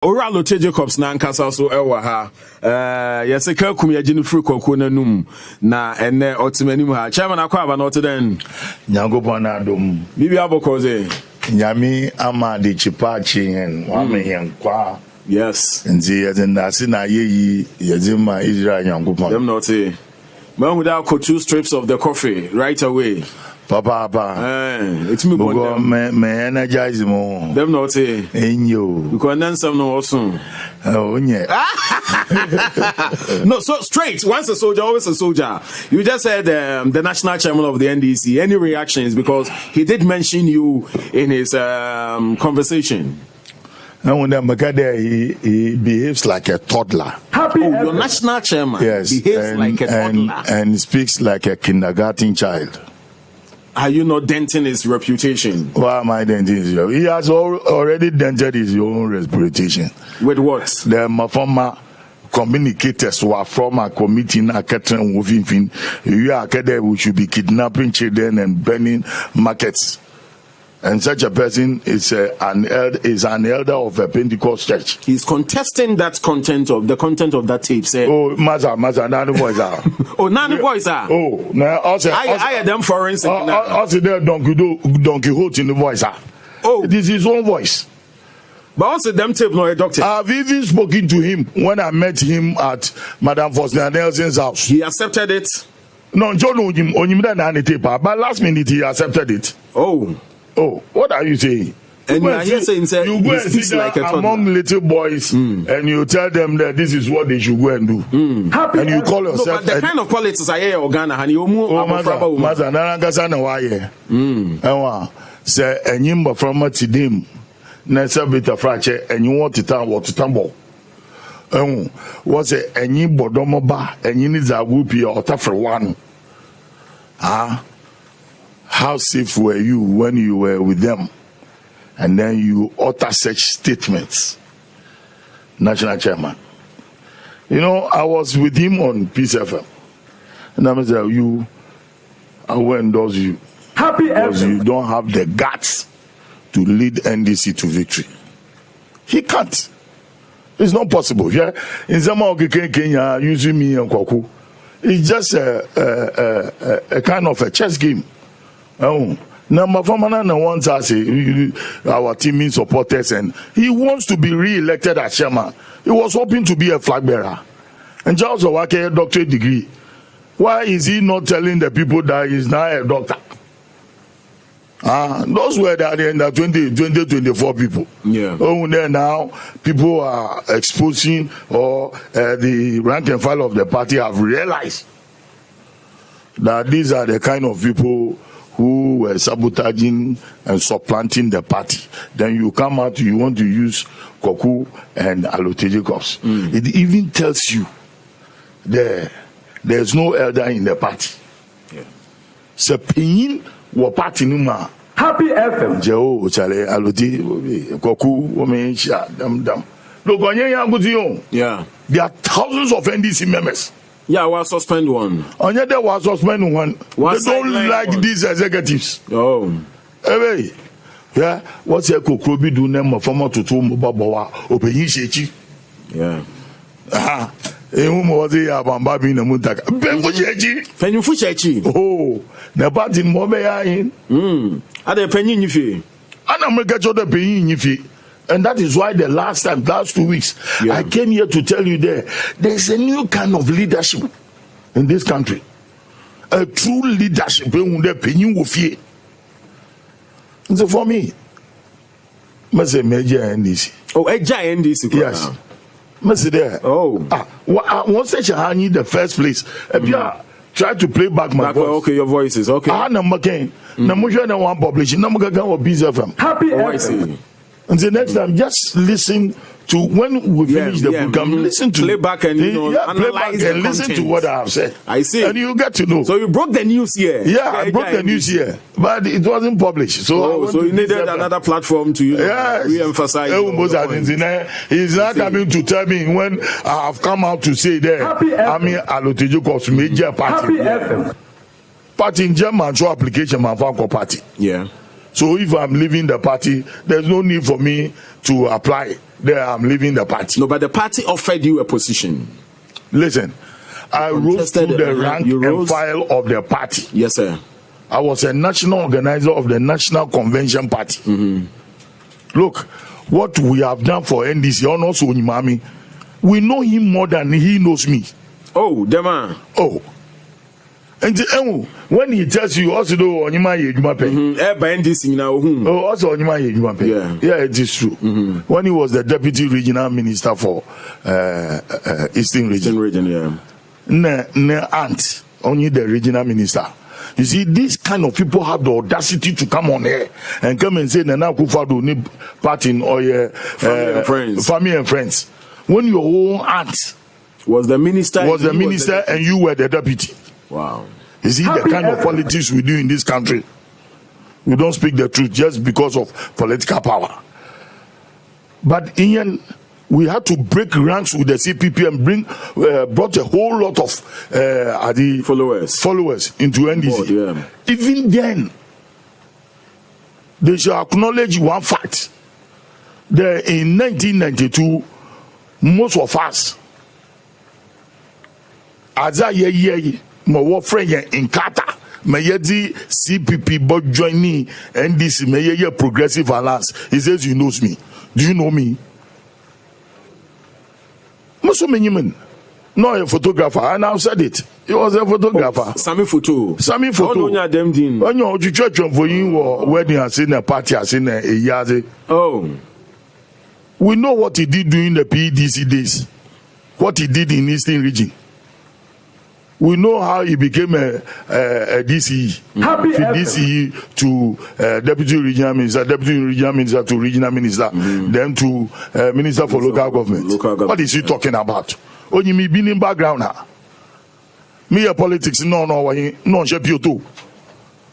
Oralo Jacobs na nkasa so ewa ha yese ka kum ya gini free kwaku na num na ene otimanim ha chairman akwa aba no den Nyankopon adom bibi abokoze nyame ama de chipachi hen wa mehen kwa yes nzi yezenda si na yeyi yezima Israel Nyankopon dem not say man without 2 strips of the coffee right away Papa it's me go me energize mo dem not say enyo because then some no also onye no, so straight. Once a soldier, always a soldier. You just said the national chairman of the NDC. Any reactions? Because he did mention you in his conversation. And when he behaves like a toddler. Your national chairman behaves like a toddler. And speaks like a kindergarten child. Are you not denting his reputation? Why am I denting his reputation? He has already dented his own reputation. With what? The former communicators who are from a committee na catering within we should be kidnapping children and burning markets. And such a person is an elder of a Pentecost church. He's contesting that content of that tape. Say, oh, Maza, none voice are. Oh, none voice are. Oh, now also I had them forensic. Also, there Don Quixote in the voice are. Oh, this is his own voice. But also them tape no a doctor. I've even spoken to him when I met him at Madame Faustina Nelson's house. He accepted it. No, John Onyimda tape, but last minute he accepted it. Oh, what are you saying? And you are here saying you go and sit like among little boys and you tell them that this is what they should go and do. And you call yourself. No, but the kind of politics I hear Ghana and you move Maza Narangasa na waye. Ewa say enyimba from tidim na sabita frache enyi wotita wotitambo. What say enyi bodomo ba enyi ni zagupi otafre one. How safe were you when you were with them? And then you utter such statements, national chairman. You know, I was with him on Peace FM. And I said, I will endorse you. Because you don't have the guts to lead NDC to victory. He can't. It's not possible. Yeah? In some Kenya using me and Kwaku. It's just a kind of a chess game. Number Famana wants us, our teaming supporters, and he wants to be re-elected as chairman. He was hoping to be a flag bearer. And Charles Owake, a doctorate degree. Why is he not telling the people that he's now a doctor? Those were the 2024 people. Yeah. Then now people are exposing, or the rank and file of the party have realized that these are the kind of people who were sabotaging and supplanting the party. Then you come out, you want to use Koku and Alote Jacobs. It even tells you there's no elder in the party. So Pinyin wa party numa. Happy FM. Jeo chale Alote Koku wamensha dam. Look on yeah. There are thousands of NDC members. Yeah, we'll suspend one. Onye they will suspend one. They don't like these executives. Oh. Hey, yeah. What's your Kokrobi do name of former to Babawa Opeyin Shechi? Yeah. Was a Bambabi in the Muntaka. Benfuchechi. Penfuchechi. Oh, the party in Mobeya. Are they penny if And I'm going to get the paying if and that is why the last 2 weeks, I came here to tell you there's a new kind of leadership in this country. A true leadership. So for me, I say major NDC. Oh, a giant NDC. Yes. I say there. Oh. Once I need the first place. If you try to play back my voice. Okay, your voice is okay. Number 10. Number one publishing. Number one Busy FM. Happy FM. And the next time, just listen to when we finish the program. Listen to play back and analyze and listen to what I have said. I see, and you get to know. So you broke the news here. Yeah, I broke the news here, but it wasn't published. So you needed another platform to re-emphasize. He's not coming to tell me when I have come out to say that I'm Alote Jacobs major party. Party in German show application my party. Yeah. So if I'm leaving the party, there's no need for me to apply there I'm leaving the party. No, but the party offered you a position. Listen, I rose through the rank and file of the party. Yes, sir. I was a national organizer of the National Convention Party. Look, what we have done for NDC, also Onyimami, we know him more than he knows me. Oh, the man. Oh. And when he tells you also do Onyima Yejuma pay. NDC now. Oh, also Onyima Yejuma pay. Yeah, it is true. When he was the deputy regional minister for Eastern Region. Yeah. Ne aunt, only the regional minister. You see, these kind of people have the audacity to come on here and come and say, Nana Akufo-Addo need party or family and friends. When your own aunt was the minister, and you were the deputy. Wow. You see the kind of politics we do in this country. We don't speak the truth just because of political power. But Ian, we had to break ranks with the CPP and brought a whole lot of followers into NDC. Board, yeah. Even then, they should acknowledge one fact. That in 1992, most of us, as I hear my friend in Qatar, Mayedi CPP but joining NDC, Mayedi Progressive Alliance. He says he knows me. Do you know me? Most many men, not a photographer, and I've said it. He was a photographer. Sami photo. When you're church for you or wedding, I seen a party, I seen a yaze. Oh, we know what he did during the PDC days, what he did in Eastern Region. We know how he became a DCE, DCE to deputy regional minister to regional minister, then to minister for local government. What is he talking about? Only me being in background now. Me a politics no shape you too.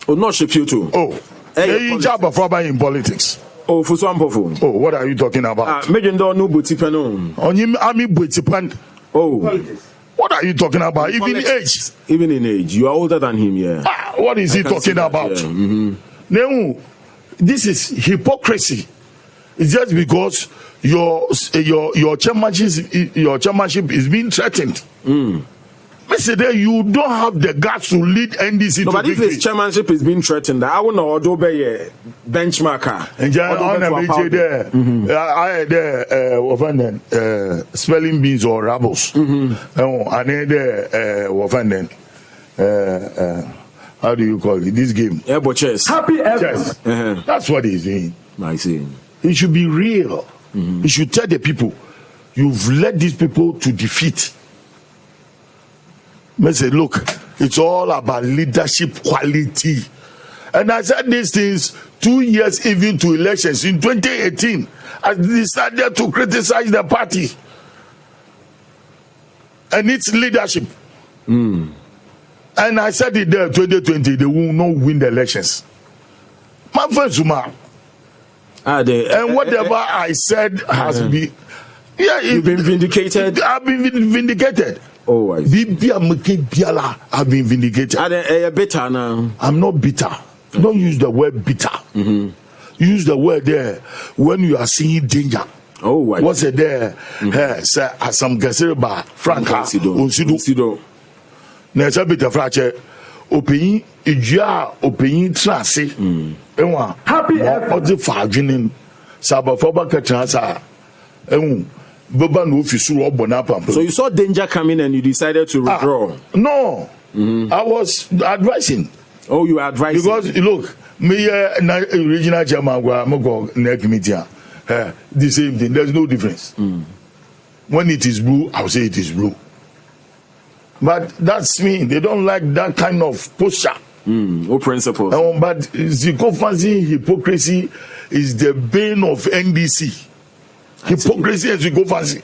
Oh, not shape you too. Oh, hey, job of in politics. Oh, for some people. Oh, what are you talking about? Imagine don't know Butipan. Only Ami Butipan. Oh. Politics. What are you talking about? Even in age. Even in age. You are older than him, yeah. What is he talking about? Yeah. No, this is hypocrisy. It's just because your chairmanship is being threatened. Mr. You don't have the guts to lead NDC no, to but victory. If his chairmanship is being threatened, I will not do a benchmarker. And I had spelling bees or rabbles. And how do you call it? This game? Airbo chess. Happy chess. That's what he's doing. I see. It should be real. He should tell the people, you've led these people to defeat. I say, look, it's all about leadership quality. And I said these things 2 years even to elections. In 2018, I decided to criticize the party and its leadership. And I said it there 2020, they will not win the elections. My friend Zuma. And whatever I said has been... Yeah, you've been vindicated? I've been vindicated. Oh, I see. I've been vindicated. Are they bitter now? I'm not bitter. Don't use the word bitter. Use the word there when you are seeing danger. Oh, I what's it there? Sir, as some Gasserba, Franca, Unsido. Nessa bitter fracture. Opinion, opinion, transi. Happy the Fajinin, Sabafoba Katrasa. So you saw danger coming and you decided to withdraw? No, I was advising. Oh, you were advising? Because look, me regional chairman committee, the same thing. There's no difference. When it is blue, I'll say it is blue. But that's me. They don't like that kind of posture. No principles. But the hypocrisy is the bane of NDC. Hypocrisy as we go fancy.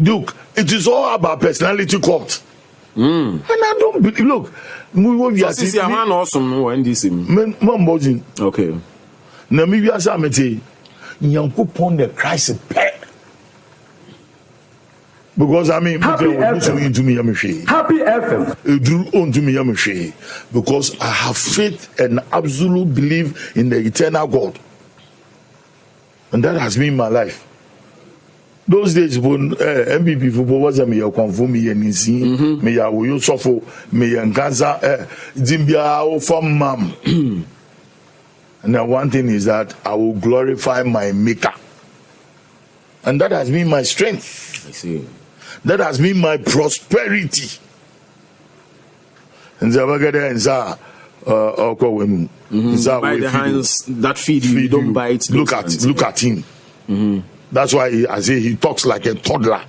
Duke, it is all about personality cult. And I don't believe, look, we are seeing a man awesome NDC. Okay. Now, maybe I say, Yanko upon the Christ pet. Because I mean, Happy FM. Because I have faith and absolute belief in the eternal God. And that has been my life. Those days when MPP football was me confirm me nisi me ya wo sofo me ya nkansa dimbia o from mam. And then one thing is that I will glorify my maker. And that has been my strength. I see. That has been my prosperity. And the bagada and za by the hands that feed you, don't bite. Look at him. That's why I say he talks like a toddler.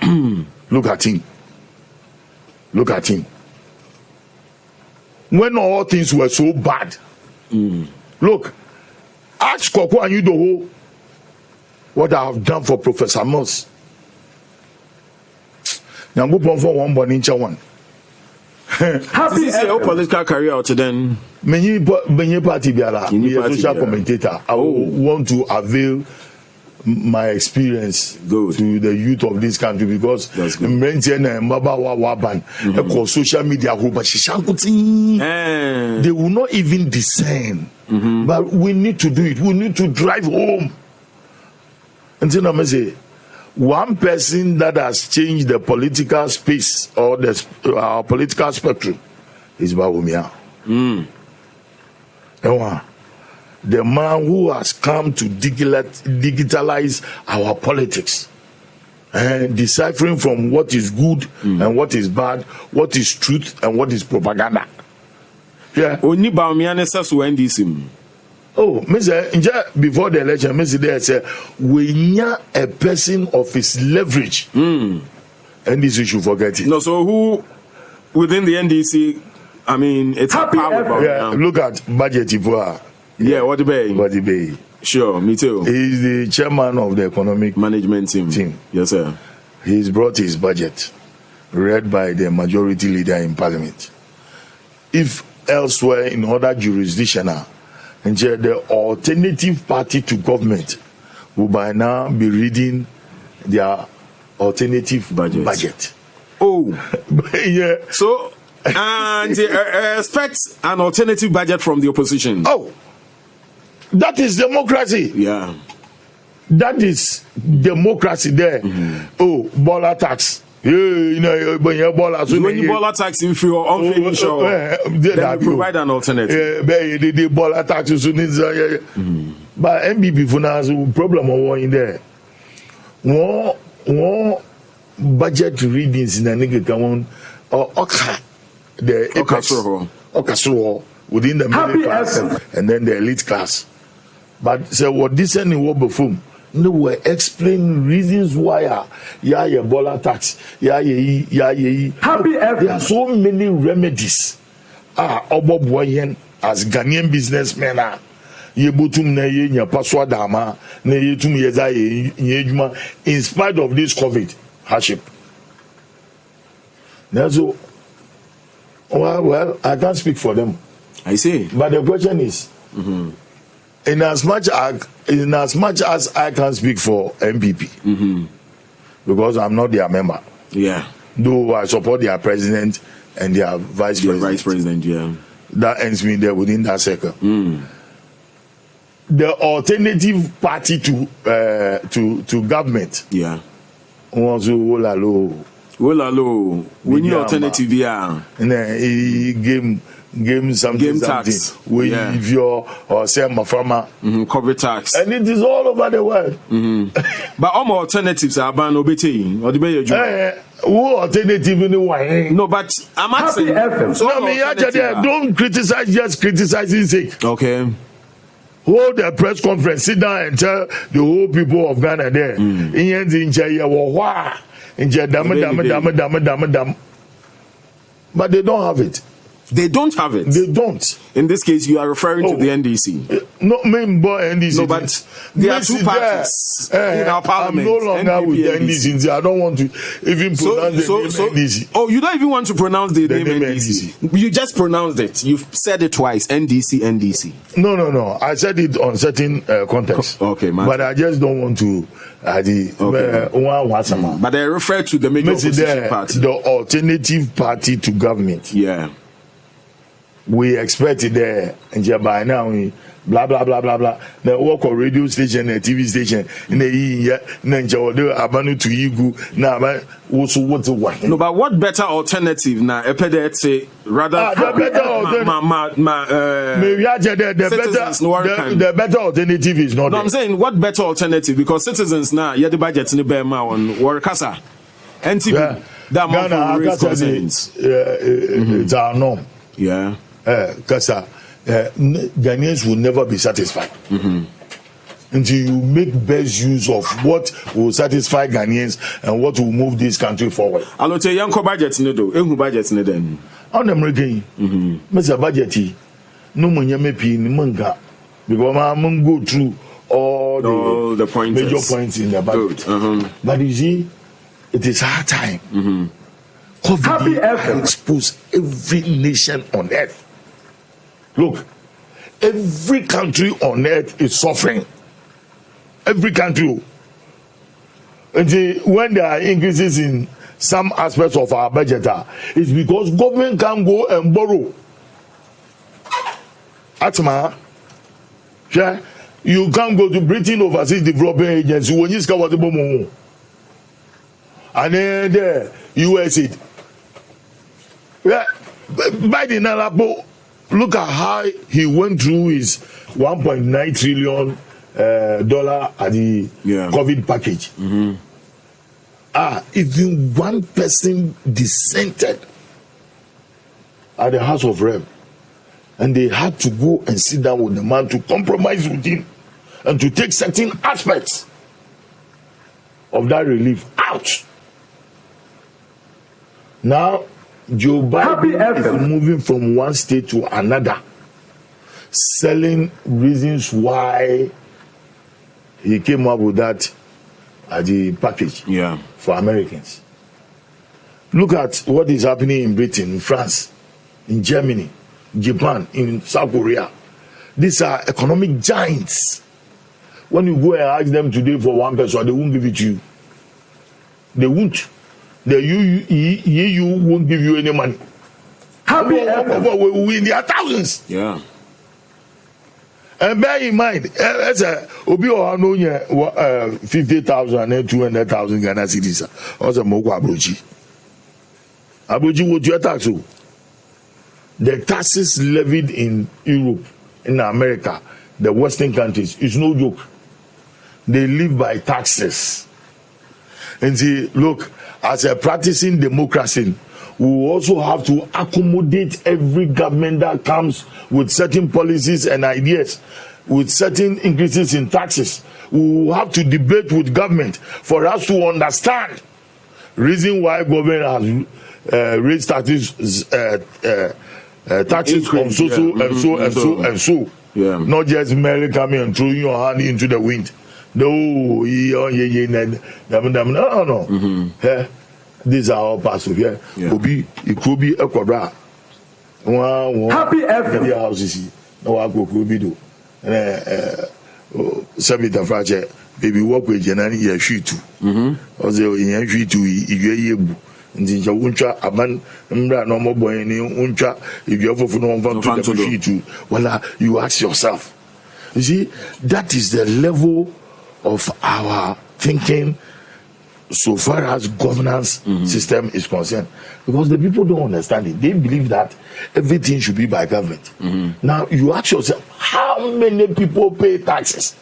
Look at him. Look at him. When all things were so bad, look, ask Koko and Yudoho what I have done for Professor Moss. Now go for one born in one. Happy is your political career to then. Many party biara, be a social commentator. I want to avail my experience to the youth of this country because social media they will not even discern. But we need to do it. We need to drive home. And then I say, one person that has changed the political space or our political spectrum is Bawumia. The man who has come to digitalize our politics and deciphering from what is good and what is bad, what is truth and what is propaganda. Yeah. Only Bawumia necessary NDC. Oh, Mr. Before the election, Mr. There said, we need a person of his leverage. And this you should forget it. No, so who within the NDC, I mean, it's a power. Yeah, look at Budget Ipoa. Yeah, what the bay? What the bay? Sure, me too. He's the chairman of the economic management team. Yes, sir. He's brought his budget, read by the majority leader in parliament. If elsewhere in other jurisdictions, and the alternative party to government will by now be reading their alternative budget. Oh, yeah. So, and expect an alternative budget from the opposition. Oh, that is democracy. Yeah. That is democracy there. Oh, Bola tax. Yeah, you know, when you Bola tax in few unfair, then you provide an alternative. The Bola tax is but MPP for now problem in there. One budget readings in the nigga come on or the Okasro within the middle class and then the elite class. But so what this any what before? No way explain reasons why your Bola tax happy there are so many remedies Obo Boyen as Ghanaian businessmen ye botum na ye nya paswa dama na ye tum ye za ye ejuma in spite of this COVID hardship. So well I can't speak for them. I see. But the question is in as much as I can speak for MPP, because I'm not their member. Yeah. Though I support their president and their vice president. Yeah. That ends me there within that circle. The alternative party to government. Yeah. Also, we need alternative. Yeah. And then he game something tax where if your or sell my farmer cover tax, and it is all over the world. But all alternatives are banned or the who alternative in the way? No, but I'm asking. Don't criticize just criticizing sake. Okay. Hold the press conference, sit down and tell the whole people of Ghana there. But they don't have it. They don't have it. They don't. In this case, you are referring to the NDC. No, NDC. No, but there are two parties in our parliament. I'm no longer NDP, with the NDC. I don't want to even pronounce the name NDC. Oh, you don't even want to pronounce the name NDC. You just pronounced it. You've said it twice. NDC. No. I said it on certain context. Okay, man. But I just don't want to. But I refer to the major opposition party. The alternative party to government. Yeah. We expect it there, and by now blah blah blah blah blah. Na work on radio station, a TV station. Na iya na nja ode abanu to yigu na aba also what No, but what better alternative na epede say rather the better the better alternative is not. No, I'm saying what better alternative, because citizens now yeah the budget in the bear on Warkasa. NTB that Ghana raise concerns. It's our norm. Yeah. Kasa Ghanaians will never be satisfied until you make best use of what will satisfy Ghanaians and what will move this country forward. Alote yanko budget ni do, ehu budget ni den. On American, Mr. Budgety, no money me pi ni manga because I'm go through all the major points in the budget. But you see, it is hard time. COVID has exposed every nation on earth. Look, every country on earth is suffering. Every country. And when there are increases in some aspects of our budget, it's because government can go and borrow. Atma, yeah, you can't go to Britain Overseas Development Agency when you discover the bomb. And then the USA. Yeah, Biden Alapo, look at how he went through his $1.9 trillion dollar at the COVID package. Even one person dissented at the House of Rep, and they had to go and sit down with the man to compromise with him and to take certain aspects of that relief out. Now, Joe Biden is moving from one state to another, selling reasons why he came up with that the package for Americans. Look at what is happening in Britain, in France, in Germany, Japan, in South Korea. These are economic giants. When you go and ask them today for one person, they won't give it to you. They won't. The EU won't give you any money. We in their thousands. Yeah. And bear in mind, as a Obi Ohano 50,000 and 200,000 Ghana cedis. Also, Moko Abuji. Abuji, what your tax? The taxes levied in Europe, in America, the Western countries, is no joke. They live by taxes. And see, look, as a practicing democracy, we also have to accommodate every government that comes with certain policies and ideas, with certain increases in taxes. We will have to debate with government for us to understand reason why government has raised taxes, taxes on so. Yeah. Not just merely coming and throwing your hand into the wind. No. These are all parts of here. Obi, it could be a quadra. Happy FM. Houses. No, I go could be do. Sabita Frache, baby, walk with Janani, yeah, she too. Also, in she too, you nti nja wuncha aban mbra no mo boy ni wuncha if you have no one to the too. Well, you ask yourself. You see, that is the level of our thinking so far as governance system is concerned, because the people don't understand it. They believe that everything should be by government. Now you ask yourself, how many people pay taxes?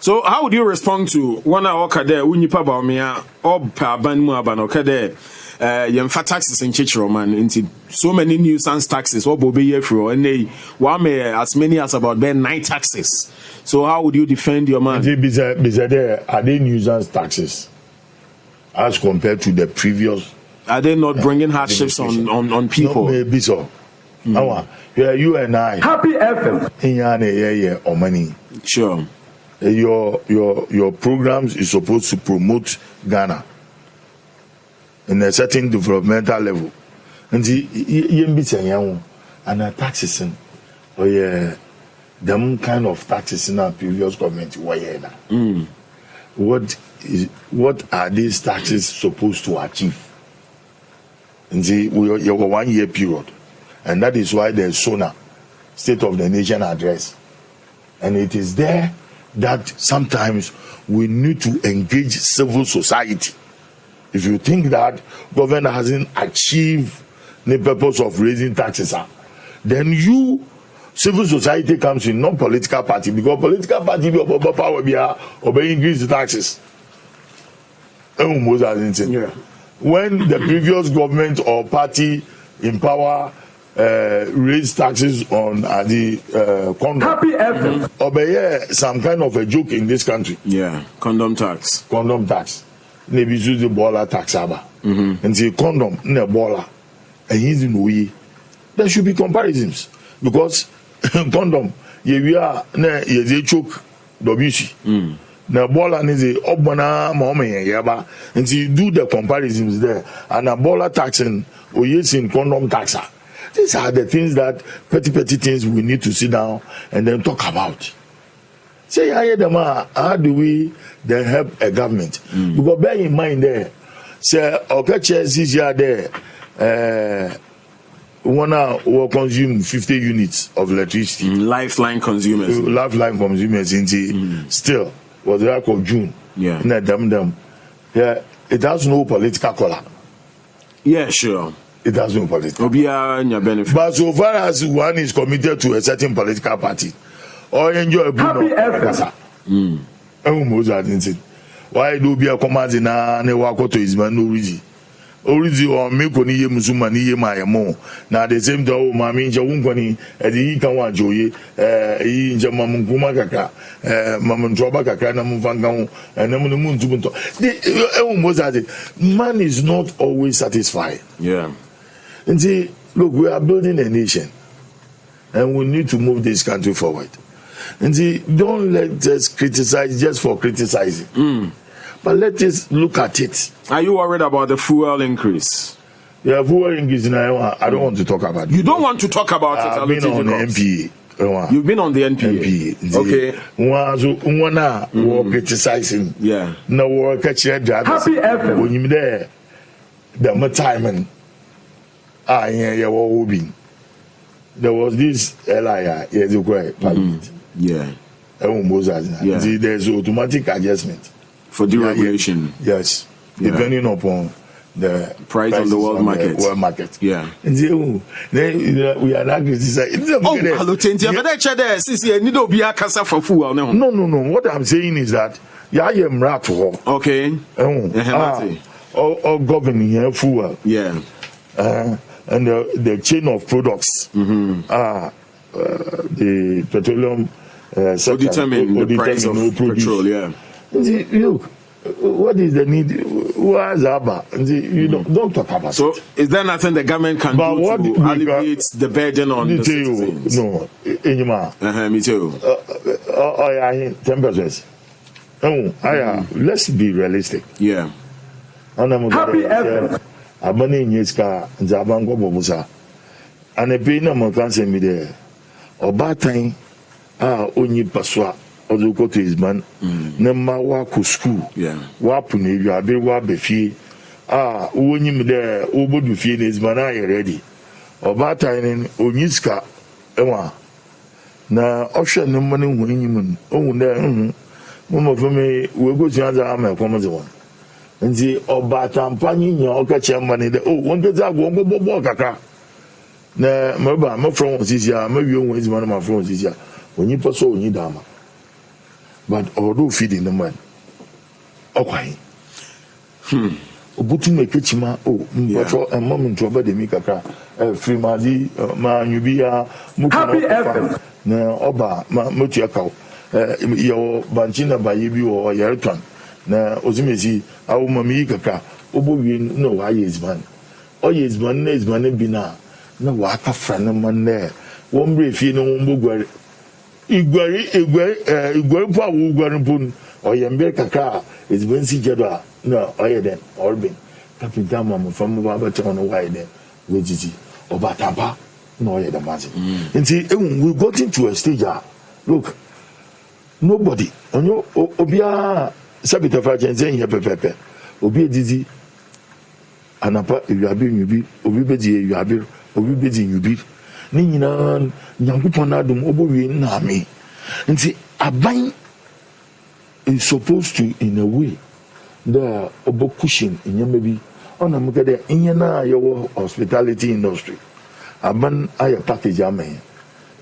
So how would you respond to one hour kade unipa ba omia opa ban mu aba no kade yemfa taxes in chichiro man into so many nuisance taxes what bobe ye fro and they one as many as about 9 taxes. So how would you defend your man? Are they nuisance taxes as compared to the previous? Are they not bringing hardships on people? No, maybe so. You and I. Happy FM. In or money. Sure. Your programs is supposed to promote Ghana in a certain developmental level. And and taxes or them kind of taxes in our previous government what are these taxes supposed to achieve? And see, we have a 1 year period, and that is why there's SONA, State of the Nation Address. And it is there that sometimes we need to engage civil society. If you think that government hasn't achieved the purpose of raising taxes, then you, civil society comes in, not political party, because political party will power obey increase the taxes. Yeah. When the previous government or party in power raised taxes on the condom, Happy FM. obey some kind of a joke in this country. Yeah, condom tax. Condom tax. Maybe use the baller tax and the condom ne baller and he's in way. There should be comparisons because condom we are ne choke WC. Na baller is a obana moment yaba and you do the comparisons there and a baller taxing or using condom taxa. These are the things that petty things we need to sit down and then talk about. Say, how do we then help a government? Because bear in mind there, say, okay, this year there, will consume 50 units of electricity. Lifeline consumers. Lifeline consumers in still was the lack of June. Yeah. Yeah, it has no political color. Yeah, sure. It has no political. Benefit. But so far as one is committed to a certain political party, or enjoy a Happy FM. Why do be a command in a wako to his man origi? Origi or make on ye musumani ye my mo. Now the same though, mammy Jawunkani, and the Ikawa Joye, Jamamukuma Kaka, Maman Trobaka, Namuvangan, and Namun Tubunto. Man is not always satisfied. Yeah. And see, look, we are building a nation, and we need to move this country forward. And see, don't let us criticize just for criticizing, but let us look at it. Are you worried about the fuel increase? Yeah, fuel increase. I don't want to talk about it. You don't want to talk about it? I've been on the NPA. You've been on the NPA. Okay. One criticizing. Yeah. No work catch your drivers. Happy FM. When you there, the timing. There was this LIA, parliament. Yeah. There's automatic adjustment For deregulation. Yes. Depending upon the price on the world market. World market. Yeah. Then we are not criticizing. Hello, Tintia. But I said, since you need to be a casa for fuel. No. What I'm saying is that I am rat. Okay. Or governing here fuel. Yeah. And the chain of products, the petroleum sector, determine the price of petrol. Yeah. Look, what is the need? Why is that? You don't talk about it. So, is there nothing the government can do to alleviate the burden on the citizens? No, me too. 10%. Let's be realistic. Yeah. Happy FM. Abane nyeska nzabango bobusa anepe na mo kan se mi de obatan onyi paswa ozuko to his man na ma wa ku school wa punu yu abi wa befie onyi mi de obodu fie na his man ready obatan ni onyiska enwa na ohwe ne mo ne hu enyim ohun de mo mo fami we go tiaza ama komoze won nti obatampanyi nya okache mane de won de za go bobo kaka na maba ma from osisia ma wi won ezima na ma from osisia onyi poso onyi dama but odo feeding the man okwai obutu mekechima mpatro mom nto ba de mi kaka free mazi ma nyubia Happy FM na oba ma motu akaw yo banchina ba yebi wo yeretan na ozimezi awu mami kaka obowie no wa yezman o yezman na yezman bi na wa ka frana man na won brefie no won bogware igwari pa wo gware pon o yembe kaka ezban si jedo na o yeden orbin kapita mama fam ba ba tono wa yeden wejiji obatapa na o yeden mazi nti we got into a stage look nobody onyo obia sabita fa jenze nya pepepe obi edizi anapa ewiabe nyubi obi bedi ewiabe obi bedi nyubi ni nyina nyankopon adum obowie na me And see, Aban is supposed to, in a way, the obo cushion in your maybe on a mugade in your hospitality industry. Aban aya package amen.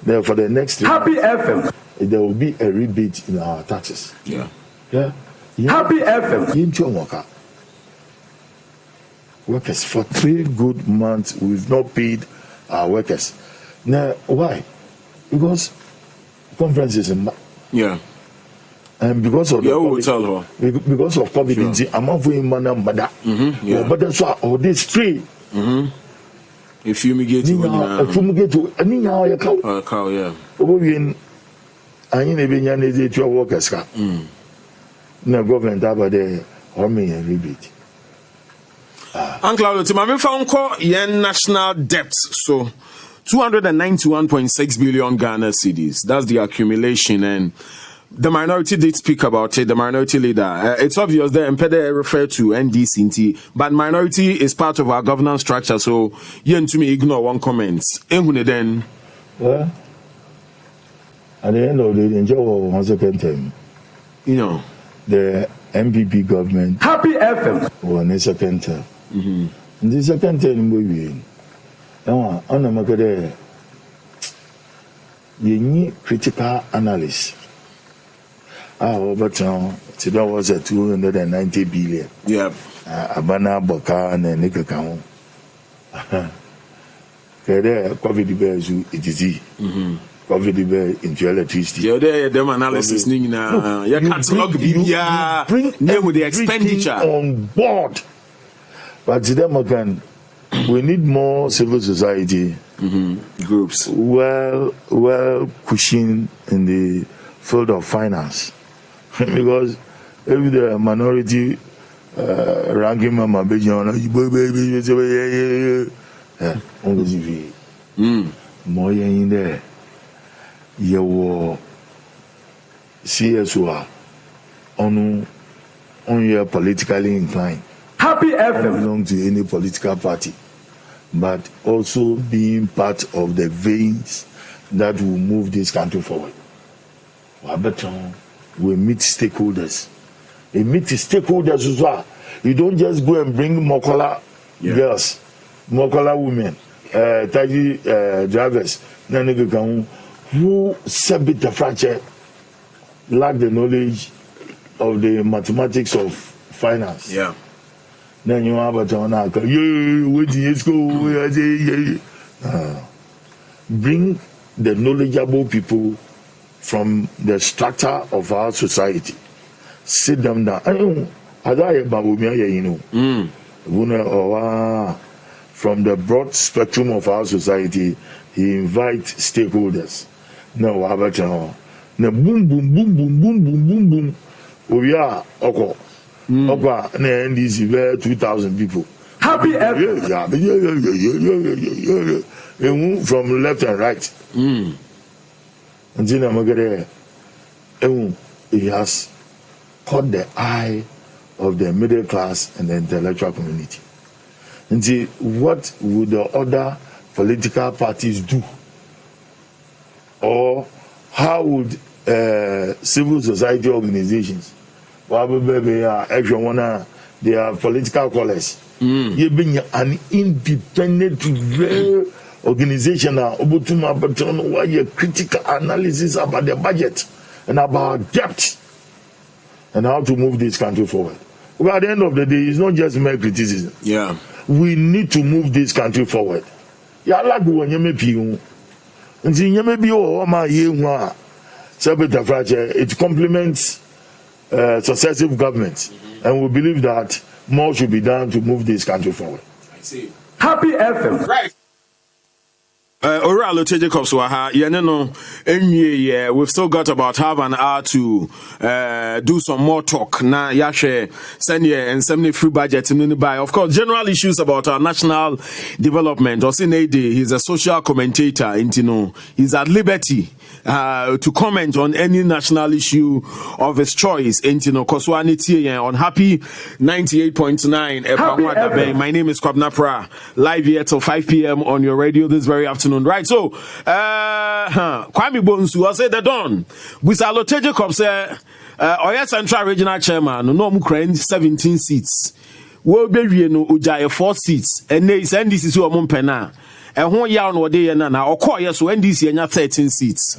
There for the next Happy FM. There will be a rebate in our taxes. Yeah. Happy FM. Workers for 3 good months we've not paid our workers. Now why? Because conferences in and because of because of COVID, I'm not going to but that's why all this free. If fumigate to any now your cow, yeah. I ain't even your workers. No government about the army and rebate. Uncle Timami found call yen national debt. So 291.6 billion Ghana cedis. That's the accumulation, and the minority did speak about it. The minority leader. It's obvious that MPD referred to NDCT, but minority is part of our governance structure. So yen to me ignore one comment. Then. Well, at the end of the day, enjoy one second time. You know, the MPP government. Happy FM. One a second term. The second term we now on the market. You need critical analysis. But today was a 290 billion. Yeah. Abana Boka and Nika Kaon. COVID bears it is COVID bear into electricity. Yeah, there them analysis ning na you catalog bibia name with the expenditure on board. But today we need more civil society groups. Well pushing in the field of finance. Because if the minority ranking mama more in there you CSO on your politically inclined. Happy FM. Belong to any political party, but also being part of the veins that will move this country forward. We meet stakeholders. We meet stakeholders as well. You don't just go and bring Mokola girls, Mokola women, taxi drivers, who submit the fracture, lack the knowledge of the mathematics of finance. Yeah. Then you have a town. Bring the knowledgeable people from the structure of our society. Sit them down. From the broad spectrum of our society, he invites stakeholders. Now, boom, boom, boom, boom, boom, boom, boom, boom. We are okay. NDC were 2,000 people. Happy from left and right. And then he has caught the eye of the middle class and the intellectual community. And see, what would the other political parties do? Or how would civil society organizations, they are political callers, you being an independent organization why a critical analysis about the budget and about debt and how to move this country forward. Well, at the end of the day, it's not just mere criticism. Yeah. We need to move this country forward. It complements successive governments, and we believe that more should be done to move this country forward. I see. Happy FM. Right. Oralo Jacobs waha we've still got about half an hour to do some more talk na yashe send and 70 free budget in buy. Of course, general issues about our national development. Osinede, he's a social commentator, he's at liberty to comment on any national issue of his choice. On Happy 98.9. My name is Kwabna Pra, live here till 5 p.m. on your radio this very afternoon. Right, so Kwame Bonsu, I say the Don. With Alote Jacob say, Oya Central Regional Chairman, no more 17 seats. We'll be no Ujaya 4 seats, and they send this is your Mumpena. And 1 year on what day and now, or call yes, when this year 13 seats.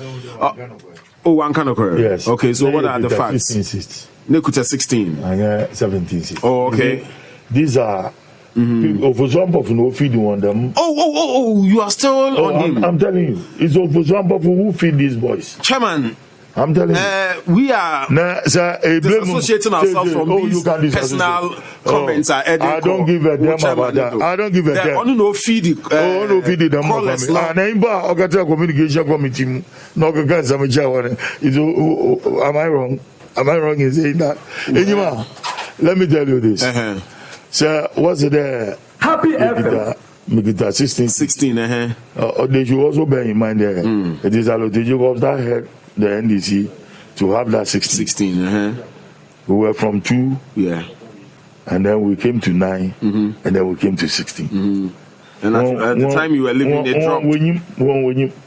Oh, one kind of correct. Yes. Okay, so what are the facts? 15 seats. Nekuta 16. And 17 seats. Oh, okay. These are Ovozombo of no feeding on them. Oh, you are still on him. I'm telling you, it's Ovozombo who feed these boys. Chairman, I'm telling you. we are disassociating ourselves from these personal comments. I don't give a damn about that. I don't give a damn. Only no feed. No feed them. And I communication committee. No, because I'm a Jawan. Am I wrong? Am I wrong in saying that? Anyway, let me tell you this. So, what's the Happy FM? Megita 16. They should also bear in mind that it is Alote Jacobs that had the NDC to have that 16. We were from 2, and then we came to 9, and then we came to 16. And at the time you were living, they dropped.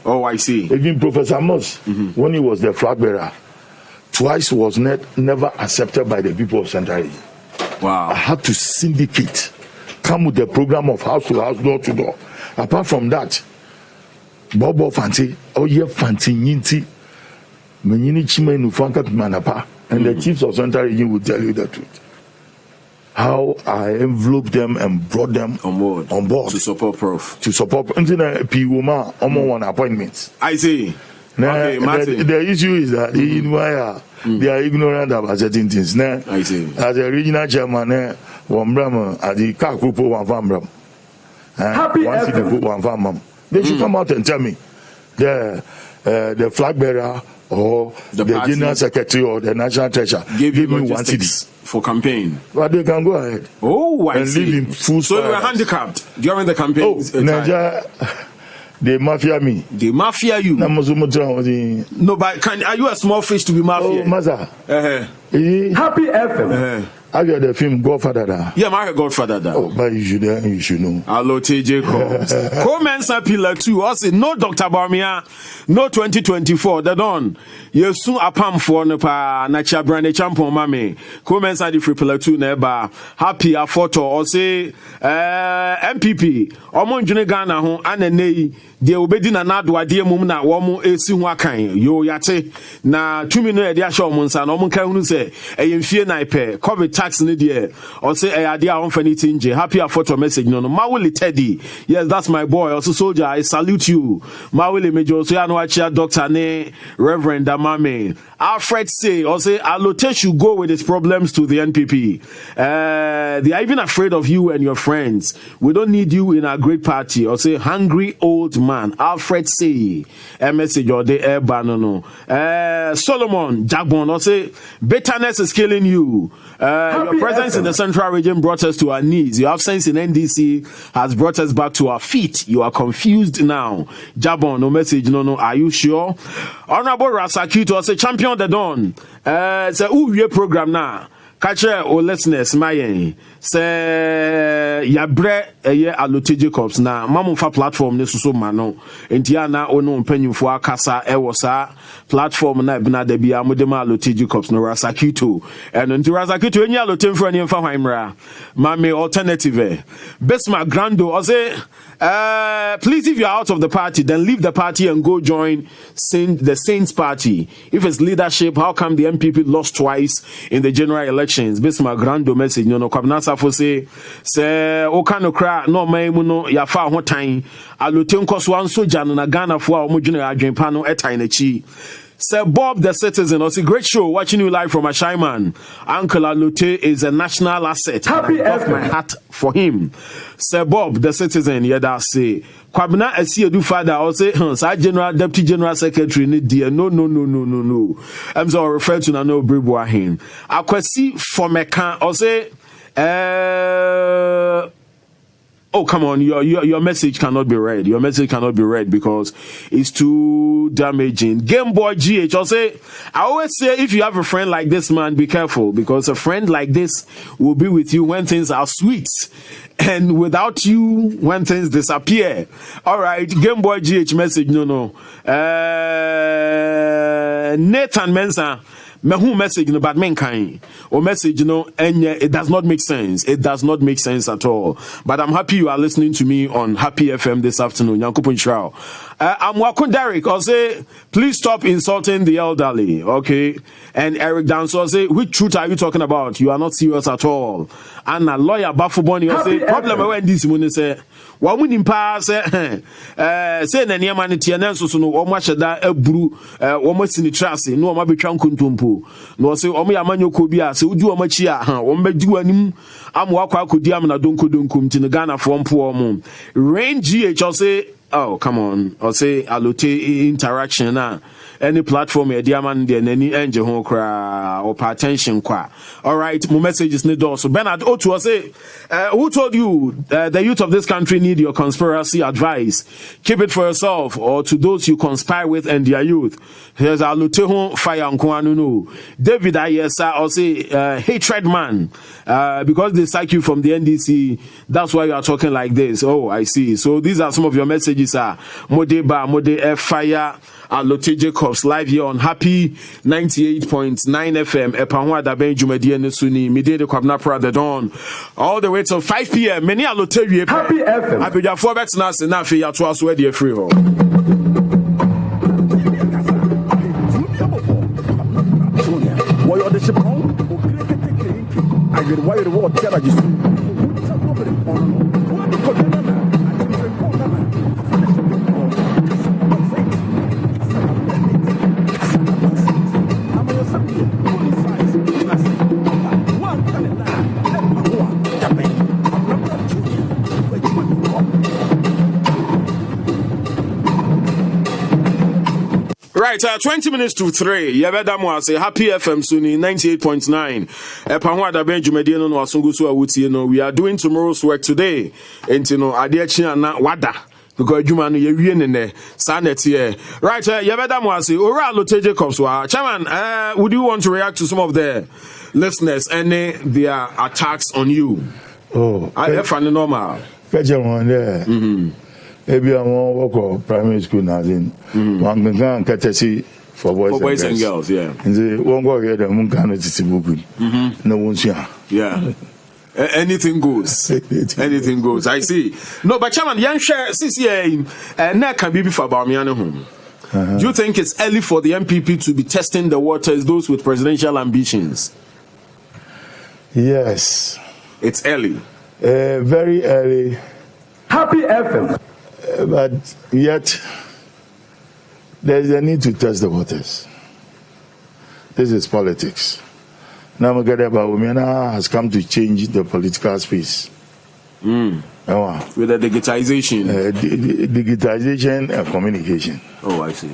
Oh, I see. Even Professor Moss, when he was the flag bearer, twice was never accepted by the people of Central Region. Wow. I had to syndicate, come with the program of house to house, door to door. Apart from that, Bobo Fanti, Fanti Yinti, Menini Chimenu Fankat Manapa, and the chiefs of Central Region will tell you the truth. How I enveloped them and brought them on board to support Prof. To support P-Woman on appointments. I see. Okay, the issue is that they are ignorant about certain things. I see. As a regional chairman, one Brahma, as the Kakupo, one farm. Happy one farm. They should come out and tell me the flag bearer or the general secretary or the national treasurer give me 1 city for campaign. But they can go ahead. Oh, I and see. Live in full so you were handicapped during the campaign. Nigeria. They mafia me. They mafia you. No, but are you a small fish to be mafia? Oh, Maza. Happy FM. Have you the film Godfather? Yeah, my Godfather. Oh, but you should know. Alote Jacobs. Comensa Pillar 2. Also, no Dr. Barmia, no 2024. The Don. You soon a pam for Napa, Nacha Brand Champion Mame. Comensa the free Pillar 2 neba. Happy a photo. Or say, MPP. Omon Junegana home and a nay. The obedina na do ade mum na wo mo esi ho akan yo yate na tumi no e dia show mo nsa na mo kan hunu se eyemfie na ipe covid tax ne de o se e ade a won fani tinje happy a photo message no Mawuli Teddy. Yes, that's my boy. Also soldier, I salute you. Mawuli Major so ya no achia doctor ne Reverend Damame. Alfred say also Alote should go with his problems to the NPP. They are even afraid of you and your friends. We don't need you in our great party. Or say hungry old man. Alfred say a message or the air no. Solomon Jagbon or say bitterness is killing you. Your presence in the Central Region brought us to our knees. Your absence in NDC has brought us back to our feet. You are confused now. Jabon, no message, no. Are you sure? Honorable Rasakito, say champion the Dawn. It's a UVA program now. Catcher or listeners, my say yabre eye Alote Jacobs na mamufa platform ne so mano entia na ono mpanyimfo akasa ewosa platform na bina da bia modema Alote Jacobs no Rasakito and nti Rasakito enyi Alote mfra ne mfa hwanmra mame alternative Besma Grando or say please, if you're out of the party, then leave the party and go join the Saints party. If it's leadership, how come the MPP lost twice in the general elections? Bismarck Grando message, no, Kwabnasa for say, Okano cra, no, Maimuno, Yafa, Hotain, Alutenko Swan Sojan, and a Ghana for Mujino Adrian Pano, Etainachi. Sir Bob the Citizen, it's a great show watching you live from Ashaiman. Uncle Alote is a national asset. Happy off my hat for him. Sir Bob the Citizen, yeah, that say. Kwabna Esiedu father, I'll say, General Deputy General Secretary, dear. No. I'm sorry, refer to Nano Bribuahin. Akwesi for Mekan, I'll say, Oh, come on. Your message cannot be read. Your message cannot be read because it's too damaging. Game Boy GH, I always say if you have a friend like this, man, be careful because a friend like this will be with you when things are sweet and without you when things disappear. All right. Game Boy GH message. No. Nathan Mensah. Mehu message no bad mankind or message and it does not make sense. It does not make sense at all. But I'm happy you are listening to me on Happy FM this afternoon. Yankupon Shrao. I'm Wakun Derek. I'll say please stop insulting the elderly. Okay. And Eric Danso say which truth are you talking about? You are not serious at all. And a lawyer Bafuboni will say problem when this money say Wamunim pa say na niema ne tie na nso no omo hyeda aburu omo sini trase no omo betwa nkontompo no say omo ya manyoko bi a se udi omo chi a omo bedi anim amo akwa akodi am na donkodonkom ti no Ghana fo mpo omo Rain GH say oh come on I'll say alote interaction na any platform e diamond de nani enje ho kra or pay attention kwa. All right, my message is need also Bernard Otu will say who told you the youth of this country need your conspiracy advice? Keep it for yourself or to those you conspire with and their youth. Here's alote ho fire nkwanu no David Ayesa I'll say hatred man because they sack you from the NDC, that's why you are talking like this. Oh, I see. So these are some of your messages are Modeba Mode Fire Alote Jacobs live here on Happy 98.9 FM Epanwa da Benjumedi and Suni Mide de Kwabnapra the Dawn all the way till 5 p.m. Many Alote Happy FM. I be your 4 bets na se na fe ya to aso e free ho. Why you the ship home? I get why the water tell you. Right, 20 minutes to 3. Yabedamo say Happy FM Suni 98.9. Epanwa da Benjumedi no asungu so awuti no. We are doing tomorrow's work today. Enti no adechi na wada. Because Juma no ye wie ne sanet here. Right, Yabedamo say Ora Alote Jacobs wa. Chairman, would you want to react to some of the listeners and their attacks on you? Oh, I find it normal. Catch one there. Maybe I want to work primary school now. Then one can courtesy for boys and girls. Yeah. And they won't go here. The moon can't see book. No one's here. Yeah. Anything goes. Anything goes. I see. No, but Chairman, young share CCA and that can be before Bamiano home. Do you think it's early for the MPP to be testing the waters, those with presidential ambitions? Yes. It's early. Very early. Happy FM. But yet, there's a need to test the waters. This is politics. Now, Magada Bawumia has come to change the political space. With the digitization. Digitization and communication. Oh, I see.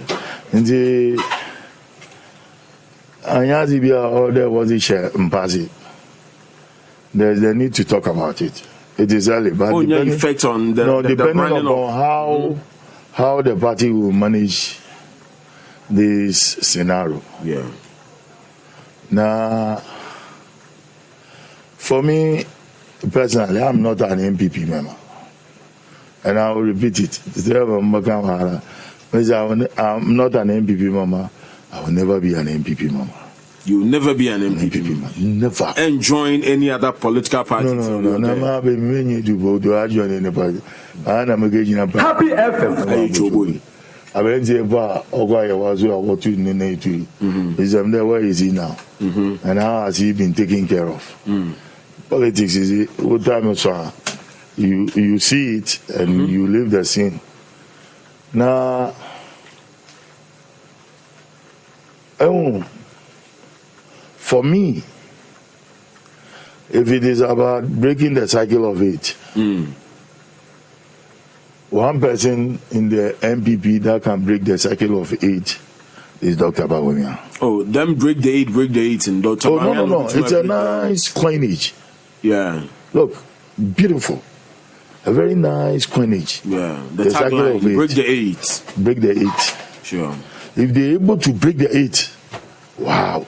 And the Anyazibia order was a share and pass it. There's a need to talk about it. It is early, but effect on the depending on how the party will manage this scenario. Yeah. Now, for me personally, I'm not an MPP member, and I will repeat it. I'm not an MPP member. I will never be an MPP member. You will never be an MPP. Never. And join any other political party. No. I'm be meaning to go to join any party. I'm engaging a Happy FM. I went to Ogaya was what you need to. Is there where is he now? And how has he been taken care of? Politics is what time you see it and you live the scene. Now, for me, if it is about breaking the cycle of hate, one person in the MPP that can break the cycle of hate is Dr. Bawumia. Oh, them break the hate in Dr. Bawumia. No. It's a nice coinage. Yeah. Look, beautiful. A very nice coinage. Yeah, the tagline, break the 8. Break the 8. Sure. If they're able to break the 8, wow.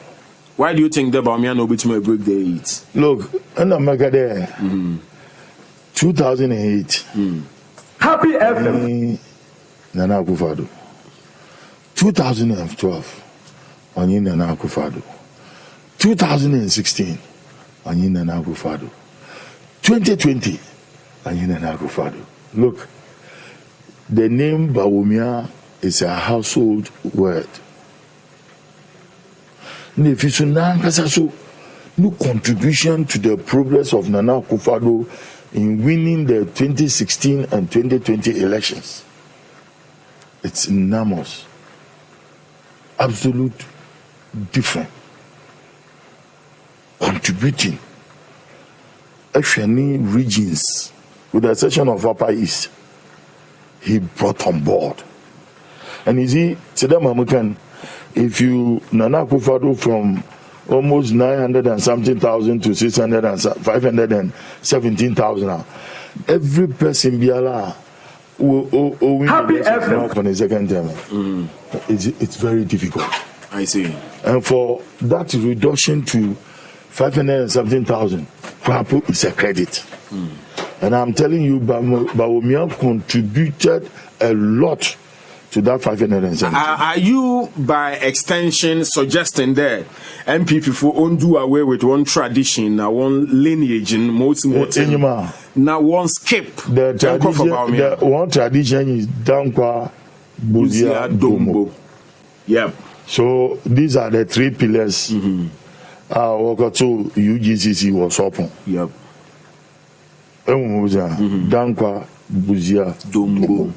Why do you think that Bawumia no be to break the 8? Look, in America there, 2008. Happy FM. Nana Akufo-Addo. 2012. Onye Nana Akufo-Addo. 2016. Onye Nana Akufo-Addo. 2020. Onye Nana Akufo-Addo. Look, the name Bawumia is a household word. No contribution to the progress of Nana Akufo-Addo in winning the 2016 and 2020 elections. It's enormous. Absolute different. Contributing. Actually, regions, with the exception of Upper East, he brought on board. And you see, today, Mamukan, if you Nana Akufo-Addo from almost 900 and something thousand to 517,000 now, every person biala will win for the second term. It's very difficult. I see. And for that reduction to 500 and something thousand, is a credit. And I'm telling you, Bawumia contributed a lot to that 570. Are you, by extension, suggesting that MPP won't do away with one tradition, one lineage, and most now one skip? The one tradition is Dankwa Buzia Dombo. Yep. So these are the 3 pillars. UGCC was open. Yep. Dankwa Buzia Dombo.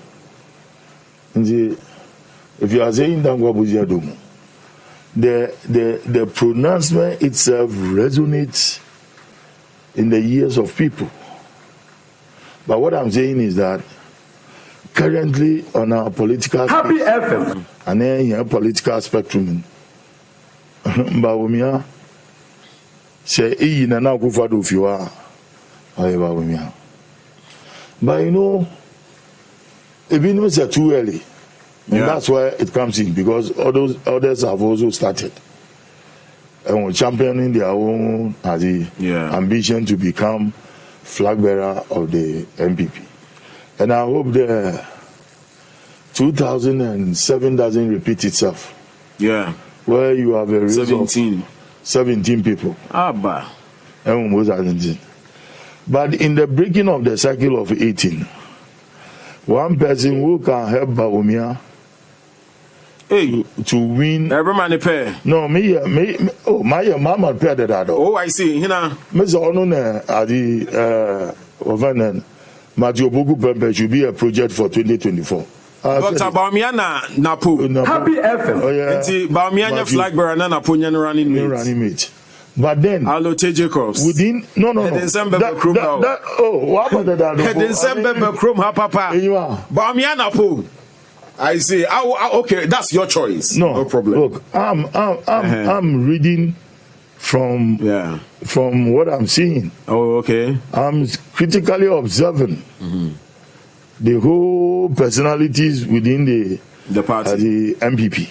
If you are saying Dankwa Buzia Dombo, the pronouncement itself resonates in the ears of people. But what I'm saying is that currently on our political spectrum, and then here political spectrum, Bawumia say Nana Akufo-Addo if you are Bawumia. But you know, it means too early. And that's why it comes in, because others have also started and championing their own ambition to become flag bearer of the MPP. And I hope the 2007 doesn't repeat itself. Yeah. Where you have a race 17 people. But in the breaking of the cycle of 18, one person who can help Bawumia to win. Every man pay. No, my mama paid that. Oh, I see. Mr. Onune Adi Ovanen Matthew Bogu Pembe should be a project for 2024. Dr. Bawumia na po. Happy FM. Oh yeah. Bawumia flag bearer na po nyan running mate. But then Alo T. Jacobs. Within no. What about that? December Chrome ha papa. Bawumia na po. I see. Okay, that's your choice. No problem. Look, I'm reading from what I'm seeing. Oh, okay. I'm critically observing the whole personalities within the party, the MPP,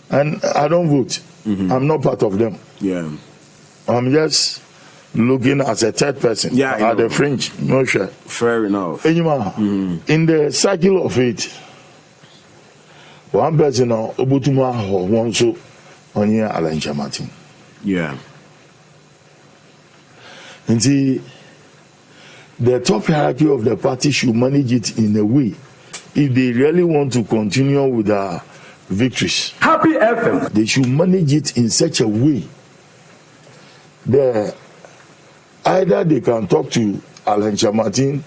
and I don't vote. I'm not part of them. Yeah, I'm just looking as a third person. At the fringe. No sure. Fair enough. In the cycle of it, one person Obutuma one so on here Alan Martin. Yeah. And see, the top hierarchy of the party should manage it in a way, if they really want to continue with their victories. Happy FM. They should manage it in such a way that either they can talk to Alan Martin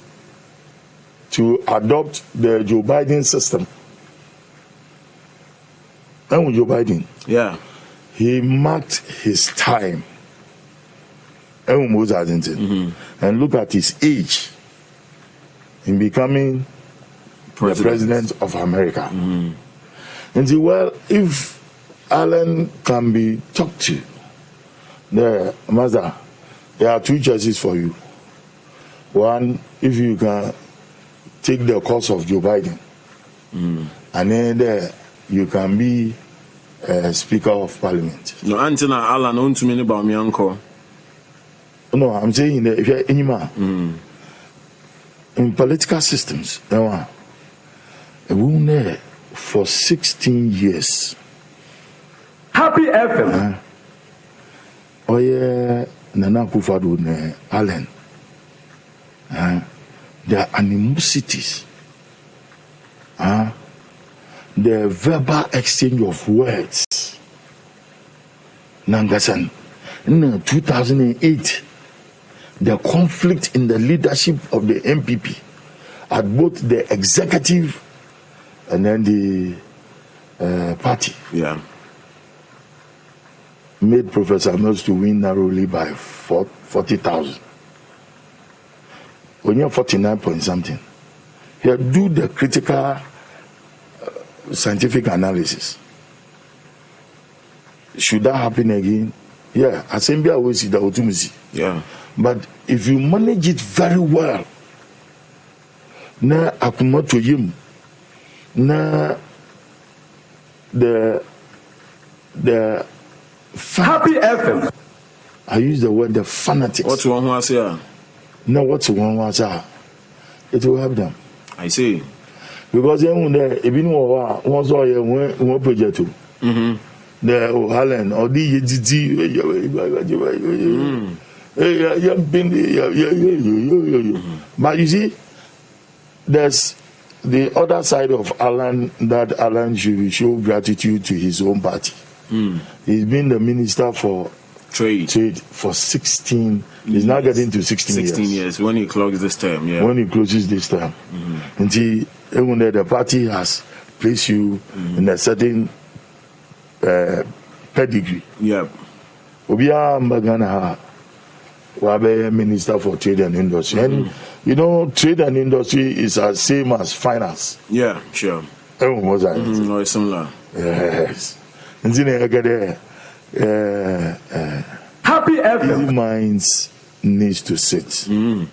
to adopt the Joe Biden system. And with Joe Biden, he marked his time. And look at his age in becoming the president of America. And say, well, if Alan can be talked to, there are 2 choices for you. One, if you can take the course of Joe Biden, and then you can be Speaker of Parliament. No, Antina Alan owns to me about me uncle. No, I'm saying that if you're any man in political systems, a woman there for 16 years. Happy FM. Oh yeah, Nana Akufo-Addo ne Allen. The animosities. The verbal exchange of words. Nangasan. In 2008, the conflict in the leadership of the MPP at both the executive and then the party. Yeah. Made Professor Mills to win narrowly by 40,000. When you're 49 point something, here do the critical scientific analysis. Should that happen again? Yeah, assembly always see the ultimacy. Yeah. But if you manage it very well, na akumato yim, na the Happy FM. I use the word the fanatics. What's one was here? No, what's one was it will help them. I see. Because even there, if you know one saw you one project too. The Holland or the but you see, there's the other side of Alan that Alan should show gratitude to his own party. He's been the minister for trade for 16. He's now getting to 16 years when he closes this term. Yeah. When he closes this term, until even the party has placed you in a certain pedigree. Yeah. Obia Mbagana Wabe Minister for Trade and Industry. And you know, trade and industry is the same as finance. Yeah, sure. Everyone was that. No, it's similar. Yes. And then I get Happy FM. Easy minds needs to sit and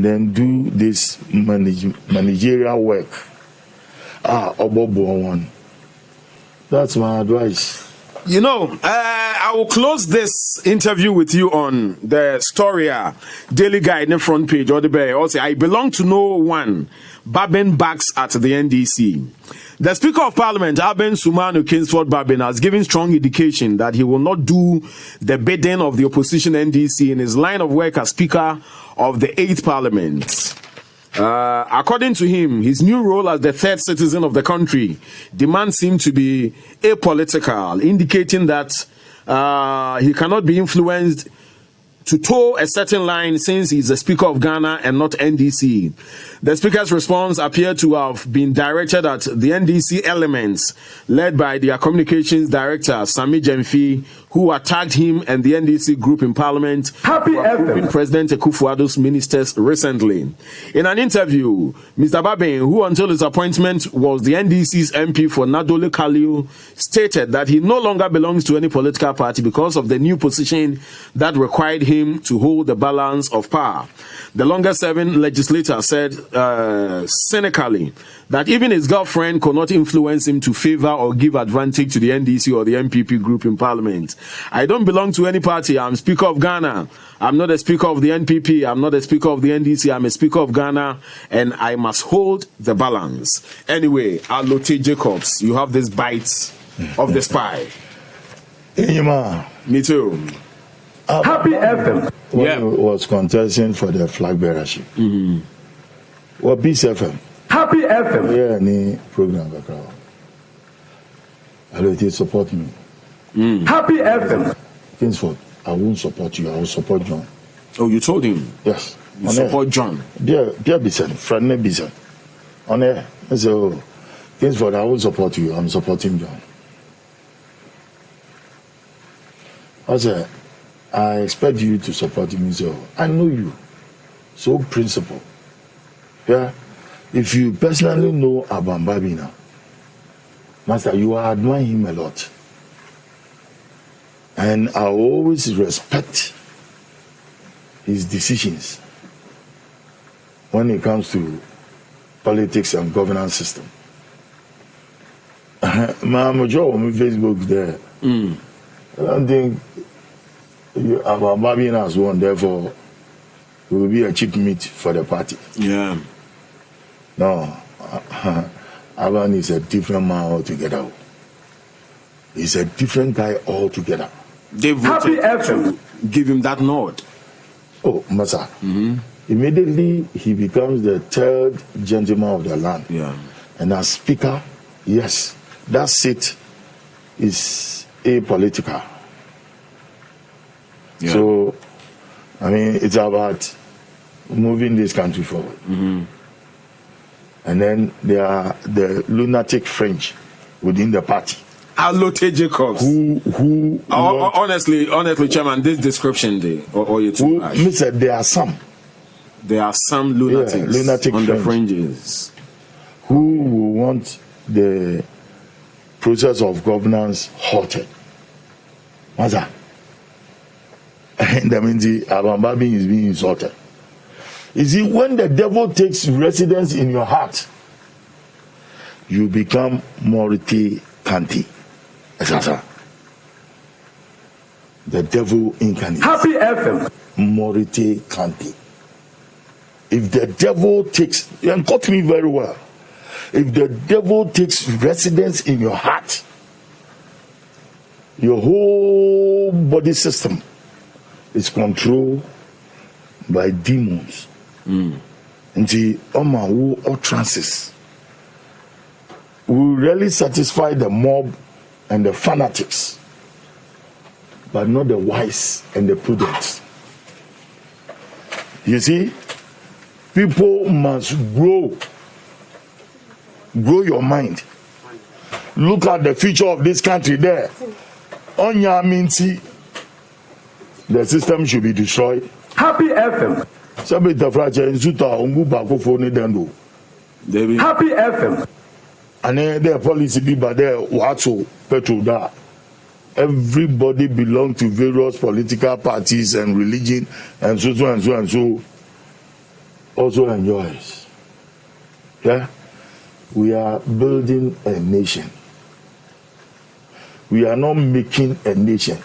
then do this managerial work. Obobo one. That's my advice. You know, I will close this interview with you on the Story Daily Guide in the front page. Or the bear. Also, I belong to no one. Babin backs at the NDC. The Speaker of Parliament, Aben Sumano Kingsford Babin, has given strong indication that he will not do the bidding of the opposition NDC in his line of work as Speaker of the 8th Parliament. According to him, his new role as the third citizen of the country demands him to be apolitical, indicating that he cannot be influenced to toe a certain line since he's the Speaker of Ghana and not NDC. The Speaker's response appeared to have been directed at the NDC elements led by their communications director, Sami Jemfi, who attacked him and the NDC group in Parliament for approving President Akufo-Addo's ministers recently. In an interview, Mr. Babin, who until his appointment was the NDC's MP for Nadole Kaliu, stated that he no longer belongs to any political party because of the new position that required him to hold the balance of power. The longest-serving legislator said cynically that even his girlfriend could not influence him to favor or give advantage to the NDC or the MPP group in Parliament. I don't belong to any party. I'm Speaker of Ghana. I'm not a Speaker of the NPP. I'm not a Speaker of the NDC. I'm a Speaker of Ghana, and I must hold the balance. Anyway, Alote Jacobs, you have this bite of the spy. Me too. Happy FM. When he was contesting for the flag bearership. What Peace FM? Happy FM. Yeah, any program background. Alote support me. Happy FM. Kingsford, I won't support you. I will support John. Oh, you told him? Yes. You support John? Dear Bison, friend Bison. On air. So, Kingsford, I will support you. I'm supporting John. I said, I expect you to support me. So, I know you. So, principle. Yeah. If you personally know Abam Babina, Master, you admire him a lot. And I always respect his decisions. when it comes to politics and governance system. I'm on Facebook there. I don't think Babin has won, therefore it will be a cheap meat for the party. Yeah. No, Aban is a different man altogether. He's a different guy altogether. They voted to give him that nod. Oh, Masa. Immediately he becomes the third gentleman of the land. Yeah. And as speaker, yes, that seat is apolitical. Yeah. So, I mean, it's about moving this country forward. And then there are the lunatic French within the party. Alote Jacobs. Who honestly, Chairman, this description there, or you too harsh. Mr. There are some. There are some lunatics lunatic on French the fringes who will want the process of governance halted. What's that? That means the Abambabi is being insulted. You see, when the devil takes residence in your heart, you become Morty Kanti. The devil incarnate. Happy FM. Morty Kanti. If the devil takes, and got me very well, if the devil takes residence in your heart, your whole body system is controlled by demons. And the Oman or trances will really satisfy the mob and the fanatics, but not the wise and the prudent. You see, people must grow your mind. Look at the future of this country there. Onya Minti, the system should be destroyed. Happy FM. Happy FM. And then their policy be by there Watso petrol da. Everybody belong to various political parties and religion and so also enjoys. Yeah? We are building a nation. We are not making a nation.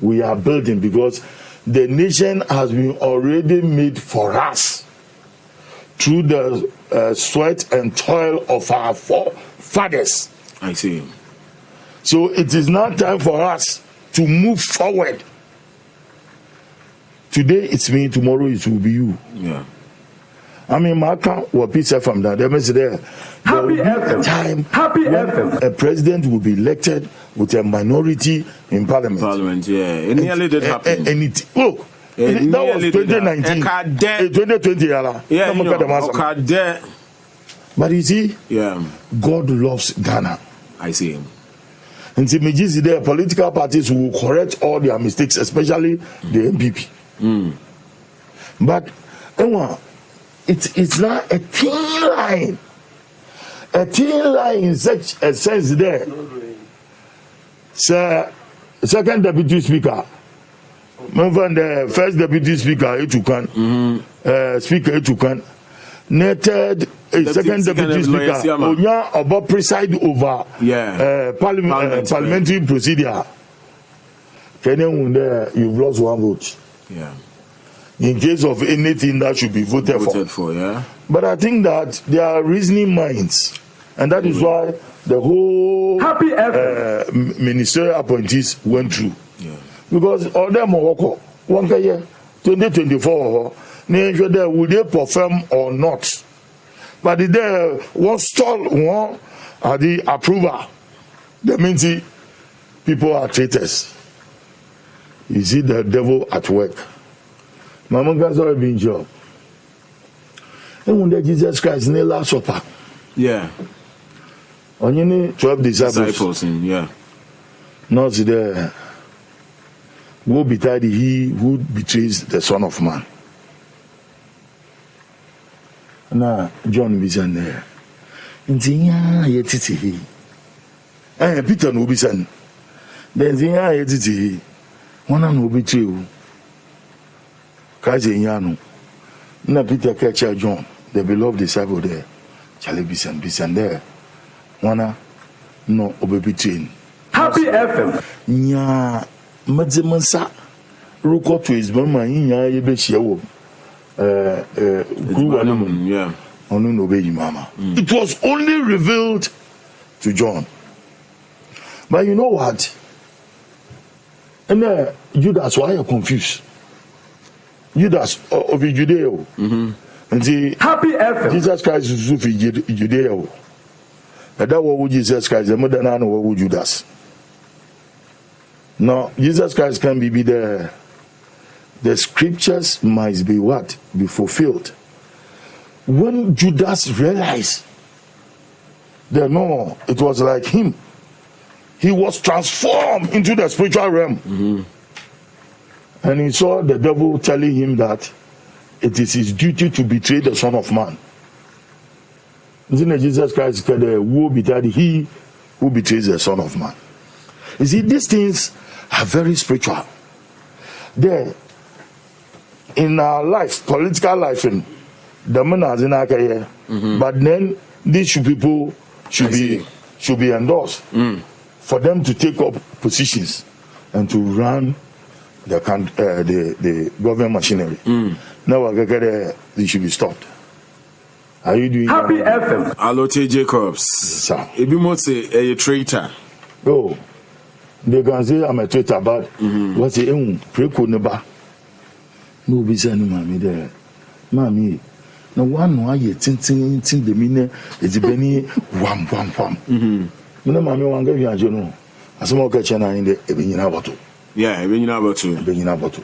We are building, because the nation has been already made for us through the sweat and toil of our forefathers. I see. So it is now time for us to move forward. Today it's me, tomorrow it will be you. Yeah. I mean, Maka will be from that. There must there will be a time when a president will be elected with a minority in parliament. Yeah. It nearly did happen. And it look. That was 2019. 2020, yeah. But you see, yeah, God loves Ghana. I see. And see, there political parties will correct all their mistakes, especially the MPP. But it's not a thin line. A thin line in such a sense there. Second deputy speaker. Remember the first deputy speaker, Etukan. Speaker Etukan. Third, second deputy speaker, Onya Obo preside over parliamentary procedure. You've lost one vote. Yeah. In case of anything that should be voted for. Yeah. But I think that there are reasoning minds, and that is why the whole ministerial appointees went through. Yeah. Because all them are 2024, will they perform or not? But if they one stall one are the approval, that means people are traitors. You see the devil at work. Mama guys are being job. And when Jesus Christ in the Last Supper. Yeah. On you 12 disciples. Yeah. Not there. Woe betide he who betrays the Son of Man. Now, John be sent there. Intinya yetiti. Peter no be sent. Then Zinya yetiti. One no betray you. Kaje nyano. Na Peter Ketcher John, the beloved disciple there. Charlie Bisan there. Wana no obebitin. Happy FM. Nya madzemansa roko to his mama nya ye be hia wo. Yeah. Onu no be mama. It was only revealed to John. But you know what? And Judas, why are you confused? Judas of Judea. And see, Happy FM. Jesus Christ is of Judea. And that what would Jesus Christ, the mother and what would Judas? No, Jesus Christ can be there. The scriptures must be what? Be fulfilled. When Judas realized that no, it was like him. He was transformed into the spiritual realm. And he saw the devil telling him that it is his duty to betray the Son of Man. Isn't it Jesus Christ said, woe betide he who betrays the Son of Man? You see, these things are very spiritual. There, in our life, political life, in the men are in our career, but then these people should be endorsed for them to take up positions and to run the government machinery. Now they should be stopped. Are you doing Happy FM? Alote Jacobs. Sir. Ebi mo say a traitor. Oh, they can say I'm a traitor, but what's the preko neba? No bisa ni mami there. Mami, na one no aye tin the mine is beni wam. Mina mami wanga viaje no. Asoma ka chena inde ebinyina bottle. Yeah, ebinyina bottle.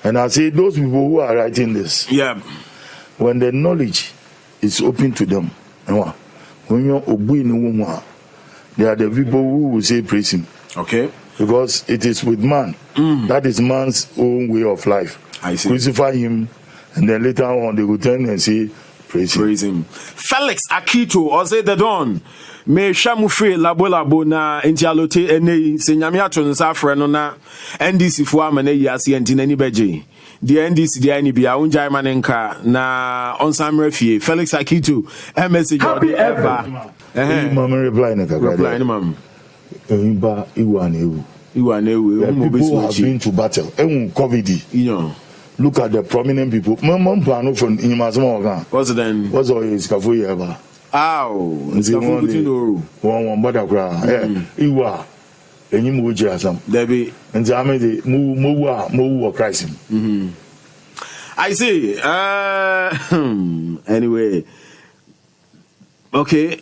And I say those people who are writing this. Yeah. When the knowledge is open to them, when you're obeying, they are the people who will say praise him. Okay. Because it is with man. That is man's own way of life. I see. Crucify him, and then later on they will turn and say praise him. Felix Akito, or say the Don. Me shamufe labo na entialote ene senyame ato nsa afre no na NDC fo amane yase enti nani beje the NDC dia ni bia unjai manenka na onsamre fie Felix Akito message Happy ever. Mama reply na kakra mam imba iwa na ewu people have been to battle COVID look at the prominent people mama plano from Inyimazoma oga what's all is kafo yeba one bada kra iwa enyim wo jira sam Debbie nti amede mo Christ. I see. Anyway, okay.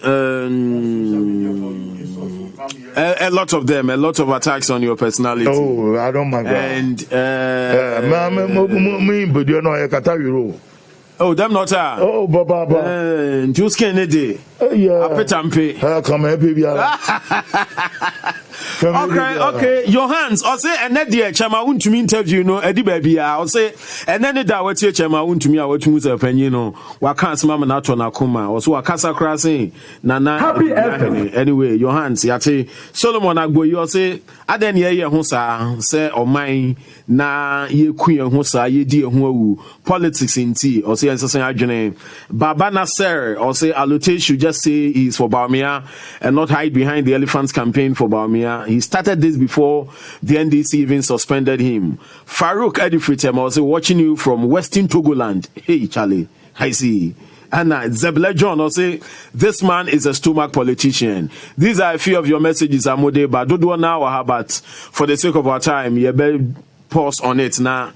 A lot of attacks on your personality. Oh, I don't mind. And me but you know I kata oh, them not oh, Baba. Just Kennedy. Yeah. Apetampe. Come here, baby. Okay. Your hands. I'll say, and that dear Chama to me interview, Eddie baby. I'll say, and then the what your Chama to me, I want to move up and Wakas Mama Natona Kuma, or so Akasa Crossing, Nana. Happy FM. Anyway, your hands, Yate Solomon Agbo, you say, I then ye Hosa, say, or mine, na ye queen Hosa, ye dear who politics in tea, or say, Baba Nasser, or say, Alute should just say he's for Bawumia and not hide behind the Elephants campaign for Bawumia. He started this before the NDC even suspended him. Farouk Edifritem, also watching you from Western Togoland. Hey, Charlie, I see. And Zebla John will say, this man is a stomach politician. These are a few of your messages, Amode, but don't do now, but for the sake of our time, you better pause on it now.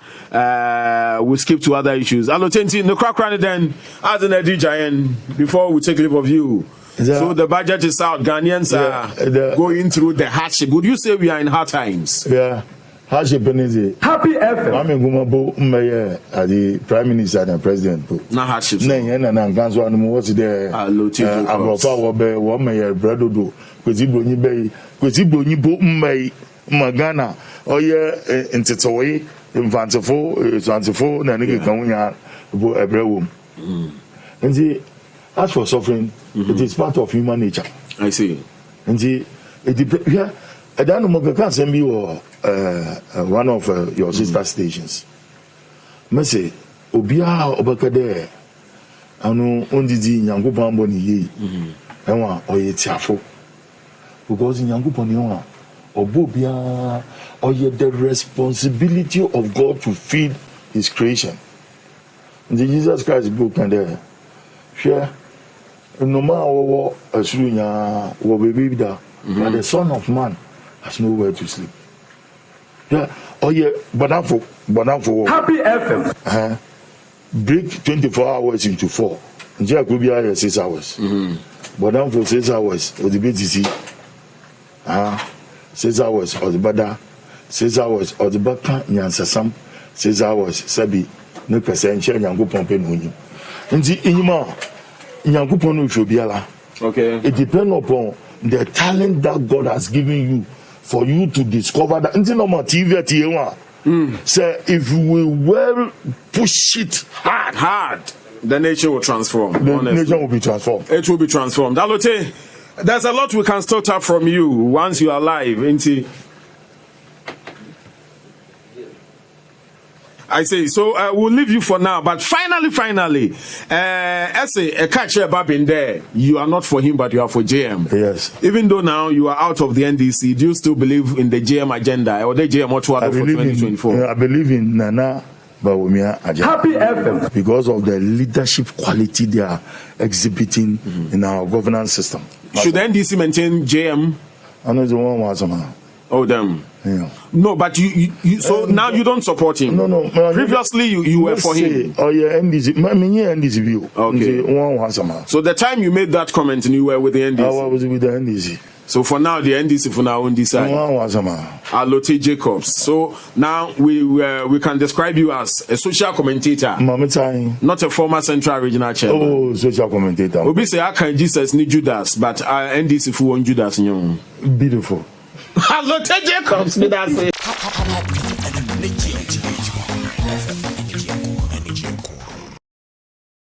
We'll skip to other issues. Alotenti, no crack running then, as an DJ, before we take leave of you. So the budget is out. Ghanaians are going through the hardship. Would you say we are in hard times? Yeah. Hardship is Happy FM. I'm the Prime Minister and the President. Not hardship. What's the Magana, oh yeah, in Titoy, in Fantifo, and and see, as for suffering, it is part of human nature. I see. And see, yeah, I don't know, can send me one of your sister stations. Messi, Obia Obakade, Anu Ondidi, Yangupan Boni, Ewa, or Yetiafo. Because in Yangupan, or Bobia, or yet the responsibility of God to feed his creation. The Jesus Christ book and there, share no matter a srunya or baby da, but the Son of Man has nowhere to sleep. Yeah, oh yeah, but for Happy FM. Break 24 hours into 4. Njia could be 6 hours. But now for 6 hours or the BTC. 6 hours or the Bada, 6 hours or the Baka Nyansasam, 6 hours, Sabi, no percent, Yango Pompen Hunu. And the Inima Yankupon Shobiala. Okay. It depends upon the talent that God has given you for you to discover that. Until no TV say if we will push it hard, the nation will transform. The nation will be transformed. It will be transformed. Alote, there's a lot we can still tap from you once you are live. I say, so we'll leave you for now. But finally, as a catcher Babin there, you are not for him, but you are for JM. Yes. Even though now you are out of the NDC, do you still believe in the JM agenda or the JM for 2024? I believe in Nana Bawumia agenda. Happy FM. Because of the leadership quality they are exhibiting in our governance system. Should the NDC maintain JM? I know the one was on. Oh, them. Yeah. No, but you so now you don't support him. No. Previously, you were for him. Oh yeah, NDC. NDC view. Okay. One was on. So the time you made that comment, you were with the NDC. I was with the NDC. So for now, the NDC for now on this side. One was on. Alote Jacobs. So now we can describe you as a social commentator, not a former Central Regional Chairman. Oh, social commentator. Obi say I can Jesus need Judas, but NDC for one Judas. Beautiful. Alote Jacobs.